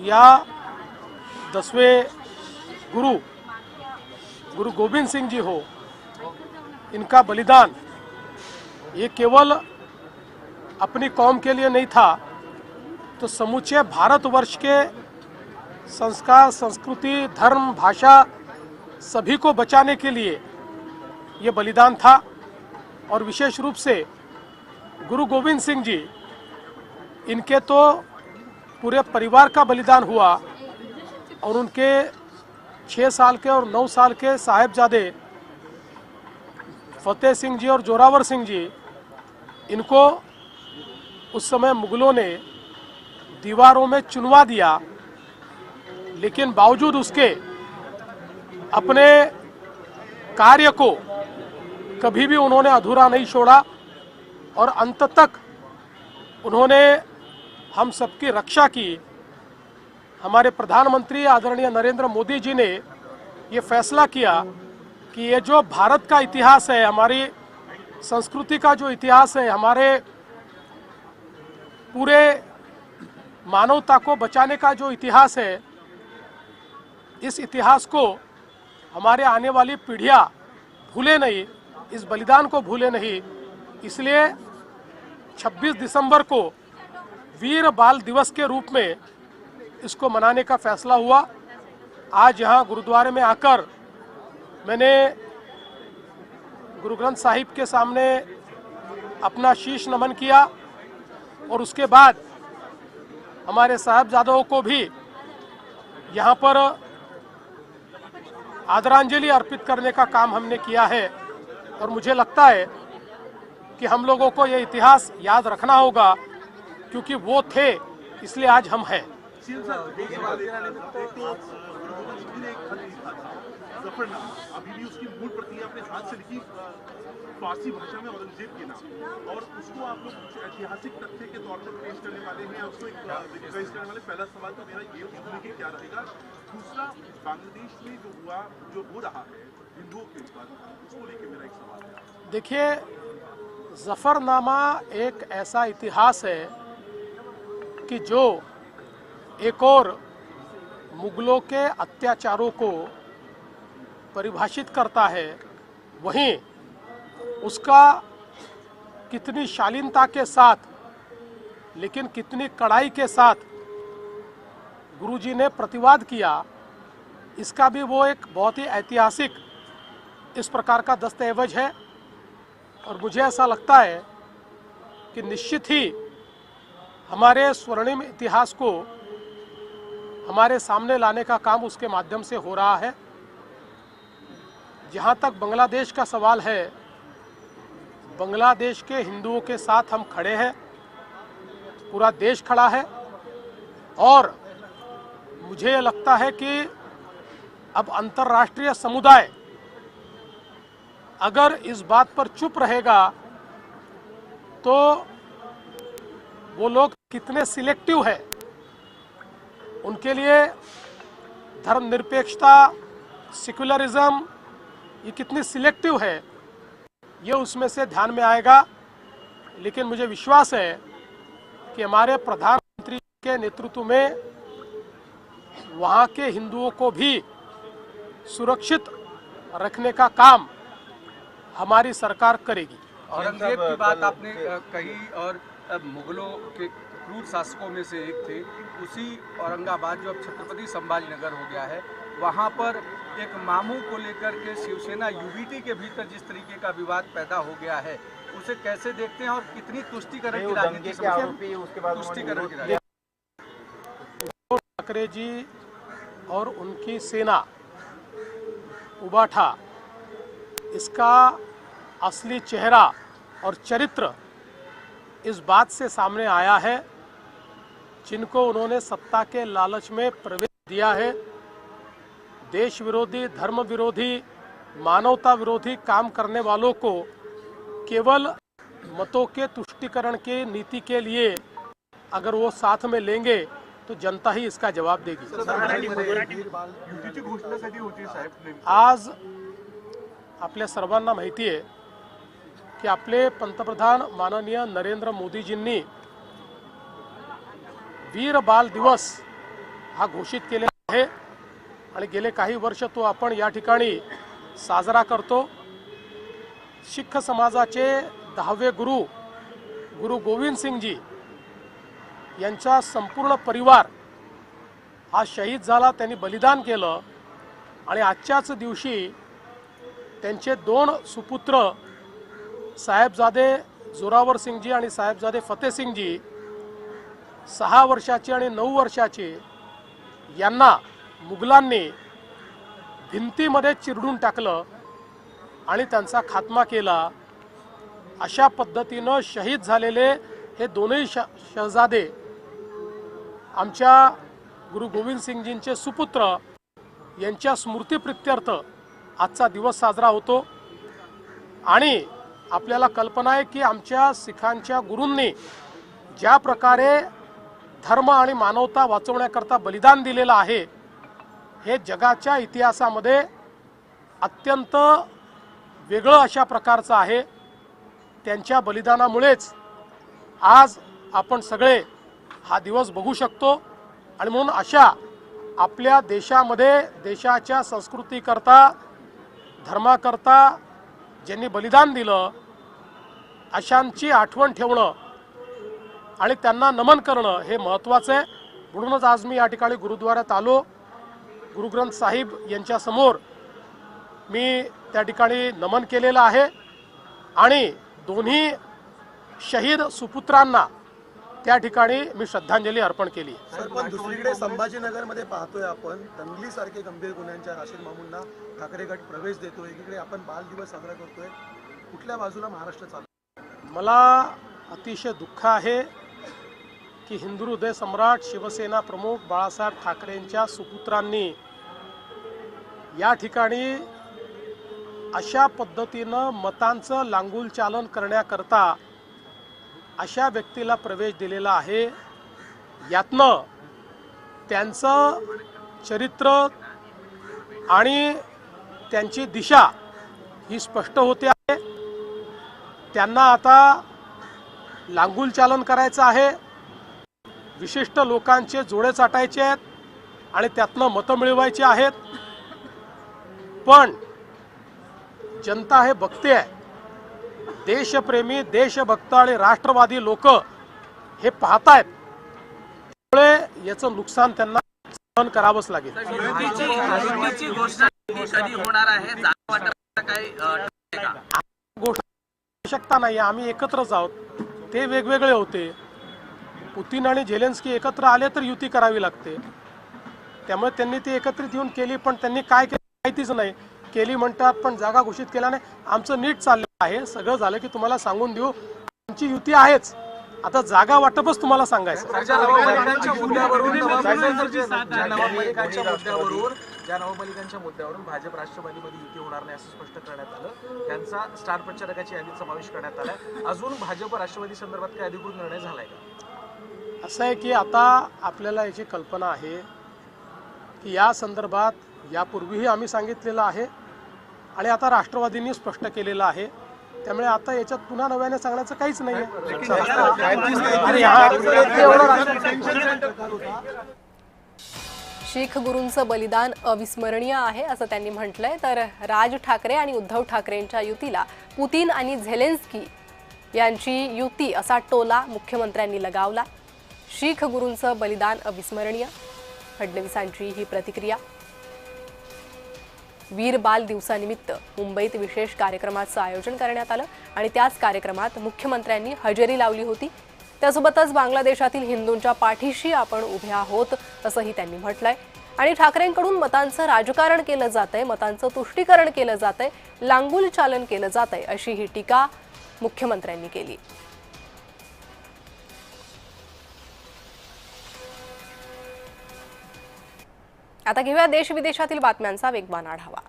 या 10वें गुरु गोविंद सिंह जी हो, इनका बलिदान ये केवल अपनी कौम के लिए नहीं था, तो समूचे भारतवर्ष के संस्कार, संस्कृति, धर्म, भाषा सभी को बचाने के लिए ये बलिदान था। और विशेष रूप से गुरु गोविंद सिंह जी, इनके तो पूरे परिवार का बलिदान हुआ और उनके 6 साल के और 9 साल के साहिबजादे फतेह सिंह जी और जोरावर सिंह जी, इनको उस समय मुगलों ने दीवारों में चुनवा दिया, लेकिन बावजूद उसके अपने कार्य को कभी भी उन्होंने अधूरा नहीं छोड़ा और अंत तक उन्होंने हम सबकी रक्षा की। हमारे प्रधानमंत्री आदरणीय नरेंद्र मोदी जी ने ये फैसला किया कि ये जो भारत का इतिहास है, हमारी संस्कृति का जो इतिहास है, हमारे पूरे मानवता को बचाने का जो इतिहास है, इस इतिहास को हमारे आने वाली पीढ़ियां भूले नहीं, इस बलिदान को भूले नहीं। इसलिए 26 दिसंबर को वीर बाल दिवस के रूप में इसको मनाने का फैसला हुआ। आज यहाँ गुरुद्वारे में आकर मैंने गुरु ग्रंथ साहिब के सामने अपना शीश नमन किया और उसके बाद हमारे साहिबजादों को भी यहाँ पर आदरांजलि अर्पित करने का काम हमने किया है। और मुझे लगता है कि हम लोगों को ये इतिहास याद रखना होगा, क्योंकि वो थे इसलिए आज हम हैं। अभी भी उसकी मूल प्रति अपने हाथ से लिखी फारसी भाषा में औरंगजेब के नाम, और उसको आप लोग ऐतिहासिक तथ्य के तौर पर पेश करने वाले हैं, उसको पेश करने वाले। पहला सवाल तो मेरा ये लेके क्या रहेगा। दूसरा, बांग्लादेश में जो हुआ, जो हो रहा है हिंदुओं के ऊपर, उसको लेके मेरा एक सवाल है। देखिए, जफरनामा एक ऐसा इतिहास है कि जो एक और मुगलों के अत्याचारों को परिभाषित करता है, वहीं उसका कितनी शालीनता के साथ, लेकिन कितनी कड़ाई के साथ गुरुजी ने प्रतिवाद किया, इसका भी वो एक बहुत ही ऐतिहासिक इस प्रकार का दस्तावेज है। और मुझे ऐसा लगता है कि निश्चित ही हमारे स्वर्णिम इतिहास को हमारे सामने लाने का काम उसके माध्यम से हो रहा है। जहाँ तक बांग्लादेश का सवाल है, बांग्लादेश के हिंदुओं के साथ हम खड़े हैं, पूरा देश खड़ा है। और मुझे ये लगता है कि अब अंतर्राष्ट्रीय समुदाय अगर इस बात पर चुप रहेगा तो वो लोग कितने सिलेक्टिव है, उनके लिए धर्मनिरपेक्षता, सेक्युलरिज्म ये कितनी सिलेक्टिव है, ये उसमें से ध्यान में आएगा। लेकिन मुझे विश्वास है कि हमारे प्रधानमंत्री के नेतृत्व में वहाँ के हिंदुओं को भी सुरक्षित रखने का काम हमारी सरकार करेगी। औरंगजेब की बात आपने कही, और मुगलों के क्रूर शासकों में से एक थे। उसी औरंगाबाद जो अब छत्रपति संभाजी नगर हो गया है, वहाँ पर एक मामू को लेकर के शिवसेना यूबीटी के भीतर जिस तरीके का विवाद पैदा हो गया है, उसे कैसे देखते हैं और कितनी तुष्टिकरण की राजनीति ठाकरे जी और उनकी सेना उबाठा, इसका असली चेहरा और चरित्र इस बात से सामने आया है, जिनको उन्होंने सत्ता के लालच में प्रवेश दिया है। देश विरोधी, धर्म विरोधी, मानवता विरोधी काम करने वालों को केवल मतों के तुष्टीकरण की नीति के लिए अगर वो साथ में लेंगे तो जनता ही इसका जवाब देगी। आज आपल्या सर्वांना माहिती आहे की आपले पंतप्रधान माननीय नरेंद्र मोदीजींनी वीर बाल दिवस हा घोषित केलेला आहे आणि गेले काही वर्ष तो आपण या ठिकाणी साजरा करतो। शीख समाजाचे 10वे गुरु गोविंद सिंगजी यांचा संपूर्ण परिवार हा शहीद झाला, त्यांनी बलिदान केलं आणि आजच्याच दिवशी त्यांचे 2 सुपुत्र साहेबजादे जोरावर सिंगजी आणि साहेबजादे फतेह सिंगजी 6 वर्षाचे आणि 9 वर्षाचे यांना मुघलांनी भिंतीमध्ये चिरडून टाकलं आणि त्यांचा खात्मा केला। अशा पद्धतीनं शहीद झालेले हे दोनही शहजादे आमच्या गुरु गोविंद सिंगजींचे सुपुत्र यांच्या स्मृतीप्रित्यर्थ आजचा दिवस साजरा होतो। आणि आपल्याला कल्पना आहे की आमच्या सिखांच्या गुरूंनी ज्या प्रकारे धर्म आणि मानवता वाचवण्याकरता बलिदान दिलेलं आहे हे जगाच्या इतिहासामध्ये अत्यंत वेगळं अशा प्रकारचं आहे। त्यांच्या बलिदानामुळेच आज आपण सगळे हा दिवस बघू शकतो आणि म्हणून अशा आपल्या देशामध्ये देशाच्या संस्कृतीकरता धर्माकरता ज्यांनी बलिदान दिलं अशांची आठवण ठेवणं आणि त्यांना नमन करणं हे महत्त्वाचं आहे। म्हणूनच आज मी या ठिकाणी गुरुद्वारात आलो। गुरु ग्रंथ साहिब यांच्या समोर मी त्या ठिकाणी नमन केलेलं आहे आणि दोन्ही शहीद सुपुत्रांना त्या ठिकाणी मी श्रद्धांजली अर्पण केली। पण दुसरीकडे संभाजीनगरमध्ये पाहतोय आपण दंगलीसारखे गंभीर गुन्ह्यांच्या राशीद मामूंना ठाकरे गट प्रवेश देतोय, एकीकडे आपण बाल दिवस साजरा करतोय, कुठल्या बाजूला महाराष्ट्र चालू? मला अतिशय दुःख आहे की हिंदू हृदय सम्राट शिवसेना प्रमुख बाळासाहेब ठाकरेंच्या सुपुत्रांनी या ठिकाणी अशा पद्धतीनं मतांचं लांगुल चालन करण्याकरता अशा व्यक्तीला प्रवेश दिलेला आहे। यातनं त्यांचं चरित्र आणि त्यांची दिशा ही स्पष्ट होते आहे। त्यांना आता लांगुल चालन करायचं आहे, विशिष्ट लोकांचे जोडे चाटायचे आहेत आणि त्यातनं मतं मिळवायची आहेत। पण जनता हे बघते आहे, देशप्रेमी देशभक्त आणि राष्ट्रवादी लोक हे पाहतायत, त्यामुळे याचं नुकसान त्यांना सहन करावंच लागेल। गोष्ट आवश्यकता नाही, आम्ही एकत्रच आहोत। ते वेगवेगळे होते, पुतीन आणि झेलेन्स्की एकत्र आले तर युती करावी लागते, त्यामुळे त्यांनी ती एकत्रित येऊन केली। पण त्यांनी काय केलं माहितीच नाही, केली म्हणतात पण जागा घोषित केल्या नाही। आमचं नीट चाललं आहे, सगळं झालं की तुम्हाला सांगून देऊ, आमची युती आहेच, आता जागा वाटपच तुम्हाला सांगायचं। ज्या नवमलिकांच्या मुद्द्यावरून भाजप राष्ट्रवादीमध्ये युती होणार नाही असं स्पष्ट करण्यात आलं, त्यांचा स्टार प्रचारकाची यादीत समावेश करण्यात आला। अजून भाजप राष्ट्रवादी संदर्भात काही अधिकृत निर्णय झालाय का? असं आहे की आता आपल्याला याची कल्पना आहे की या संदर्भात यापूर्वीही आम्ही सांगितलेलं आहे आणि आता राष्ट्रवादींनी स्पष्ट केलेलं आहे, त्यामुळे आता याच्यात पुन्हा नव्याने सांगण्याचं काहीच नाही आहे। शीख गुरूंचं बलिदान अविस्मरणीय आहे असं त्यांनी म्हटलंय। तर राज ठाकरे आणि उद्धव ठाकरेंच्या युतीला पुतीन आणि झेलेन्स्की यांची युती असा टोला मुख्यमंत्र्यांनी लगावला। शीख गुरूंचं बलिदान अविस्मरणीय, फडणवीसांची ही प्रतिक्रिया। वीर बाल दिवसानिमित्त मुंबईत विशेष कार्यक्रमाचं आयोजन करण्यात आलं आणि त्याच कार्यक्रमात मुख्यमंत्र्यांनी हजेरी लावली होती। त्यासोबतच बांगलादेशातील हिंदूंच्या पाठीशी आपण उभे आहोत असंही त्यांनी म्हटलंय। आणि ठाकरेंकडून मतांचं राजकारण केलं जातंय, मतांचं तुष्टीकरण केलं जातंय, लांगुल चालन केलं जातंय अशी ही टीका मुख्यमंत्र्यांनी केली। आता घेऊया देश विदेशातील बातम्यांचा वेगवान आढावा।